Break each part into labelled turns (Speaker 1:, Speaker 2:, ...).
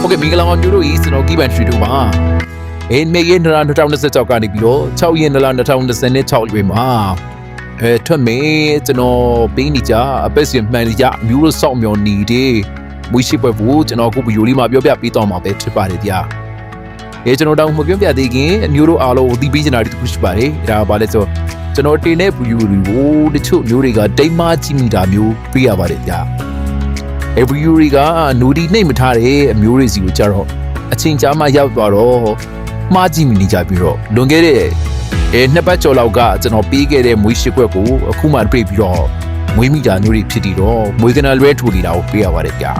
Speaker 1: ဟုတ်ကဲ့မင်္ဂလာပါမျိုးတို့ဤကျွန်တော်ကီးပန်ရွှေတို့ပါမေရင်နလာ2026ကနေပြီးတော့6ရက်နလာ2026ရွေးမှာထွက်မေကျွန်တော်ပေးနေကြအပက်စင်မှန်ကြအမျိုးတို့စောင့်မျှော်နေတဲ့မွေးရှိပွဲကိုကျွန်တော်အခုဗီဒီယိုလေးမှာပြောပြပေးတော့မှာပဲဖြစ်ပါတယ်ဗျာကျွန်တော်တောင်မပြောပြသေးခင်အမျိုးတို့အားလုံးကိုသိပေးချင်တာတခုရှိပါတယ်ဒါပါလဲဆိုကျွန်တော်တင်တဲ့ဗီဒီယိုတွေကိုတချို့မျိုးတွေကတိမ်မကြည့်မိတာမျိုးပြရပါတယ်ဗျာဗီဒီယိုတွေကနူဒီနှိပ်မထားတဲ့အမျိုးတွေစီကိုကြတော့အချိန်ကြာမှရောက်သွားတော့မှားကြည့်မိနေကြပြီးတော့လွန်ခဲ့တဲ့နှစ်ပတ်ကျော်လောက်ကကျွန်တော်ပေးခဲ့တဲ့မွေးရှိခွက်ကိုအခုမှတွေ့ပြီးတော့မွေးမိတာမျိုးတွေဖြစ်တည်တော့မွေးကနလွဲထူနေတာကိုပေးရပါတယ်ဗျာ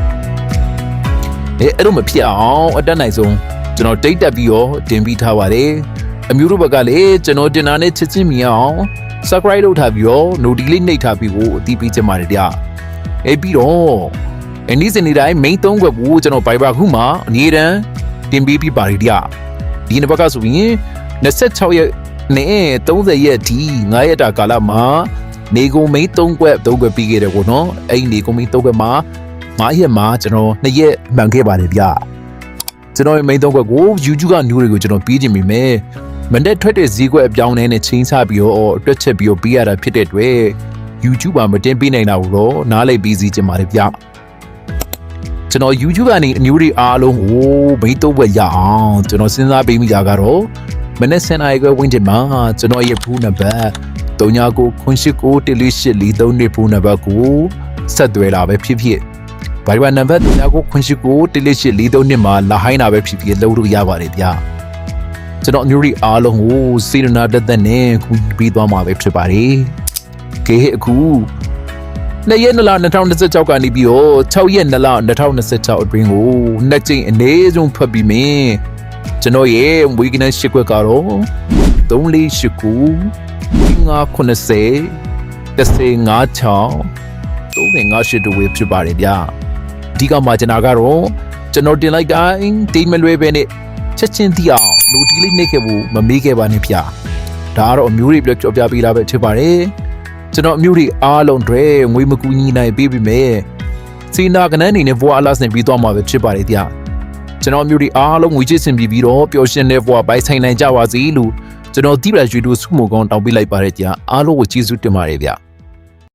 Speaker 1: အဲ့လိုမဖြစ်အောင်အတက်နိုင်ဆုံးကျွန်တော်တိတ်တက်ပြီးတော့တင်ပြီးထားပါတယ်အမျိုးတို့ဘက်ကလည်းကျွန်တော်တင်တာနဲ့ချစ်ချင်းမြင်အောင် subscribe လုပ်ထားပြီးတော့ notification လေးနှိပ်ထားပြီးကိုအသိပေးချင်ပါတယ်ဗျာပြီးတော့နေ့စဉ်နေ့တိုင်း main 3ခွက်ကိုကျွန်တော် Viber ခုမှာအနည်းတန်းတင်ပေးပြီးပါတယ်ဗျာဒီနှစ်ဘက်ကဆိုရင်26ရက်နဲ့30ရက်ဒီ9ရက်တာကာလမှာနေကုန် main 3ခွက်ပြီးခဲ့တယ်ကိုနော်အဲ့ဒီနေကုန် main 3ခွက်မှာ9ရက်မှာကျွန်တော်2ရက်မှန်ခဲ့ပါတယ်ဗျာကျွန်တော် main 3ခွက်ကို YouTube က new တွေကိုကျွန်တော်ပြီးချင်ပြီမယ်မန်တက်ထွက်တဲ့ဈေးကွက်အပြောင်းနဲ့ချင်းချပြီးတော့တွက်ချက်ပြီးတော့ပေးရတာဖြစ်တဲ့အတွက် YouTube မှာမတင်ပေးနိုင်တာဘူးတော့နားလိုက်ပြီးစီချင်ပါတယ်ဗျာကျွန်တော် YouTube ကနေအမျိုးတွေအားလုံးကိုမိတ်တော့ဝက်ရအောင်ကျွန်တော်စဉ်းစားပေးမိတာကတော့မနေ့စနေကဝင်းချင်မှာကျွန်တော်ရဲ့ဖူးနံပါတ်3998918432ဖူးနံပါတ်ကိုဆက်သွယ်လာပဲဖြစ်ဖြစ်ဘာလို့နံပါတ်3998918432မှာလာဟိုင်းတာပဲဖြစ်ဖြစ်လုပ်လို့ရပါတယ်ဗျာကျွန်တော်အမျိုးတွေအားလုံးကိုစေတနာတက်တက်နဲ့ကူပြီးသွားမှာပဲဖြစ်ပါတယ်ကဲအခု2ရက်နလ2026ကနေပြီးတော့6ရက်နလ2026အတွင်းကိုနှစ်ကြိမ်အနည်းဆုံးဖတ်ပြီးမင်းကျွန်တော်ရဲ့ဝီကနက်ရှစ်ခွက်ကတော့3489 590 156 358တို့ဝေးဖြစ်ပါတယ်ဗျာအဓိကမှာကျွန်တော်ကတော့ကျွန်တော်တင်လိုက်တိုင်းတိတ်မလွဲပဲနဲ့ချက်ချင်းသိအောင်လူတီလေးနှိပ်ခဲ့ဖို့မမေးခဲ့ပါနဲ့ဗျာဒါကတော့အမျိုးတွေပြောပြပေးတာပဲဖြစ်ပါတယ်ကျွန်တော်အမျိုးတွေအားလုံးတွေငွေမကူညီနိုင်ပေးပြီမဲ့စီနာကနန်းနေနဲ့ဘွားအလားဆင်ပြီးသွားမှာပဲဖြစ်ပါတယ်ဗျကျွန်တော်အမျိုးတွေအားလုံးငွေချစ်ဆင်ပြီးတော့ပျော်ရွှင်တဲ့ဘွားပိုင်ဆိုင်နိုင်ကြပါစေလို့ကျွန်တော်တိပ္ပရာရွှေတို့စုမုံကောင်းတောင်းပေးလိုက်ပါတယ်ဗျအားလုံးကိုကျေးဇူးတင်ပါတယ်ဗျ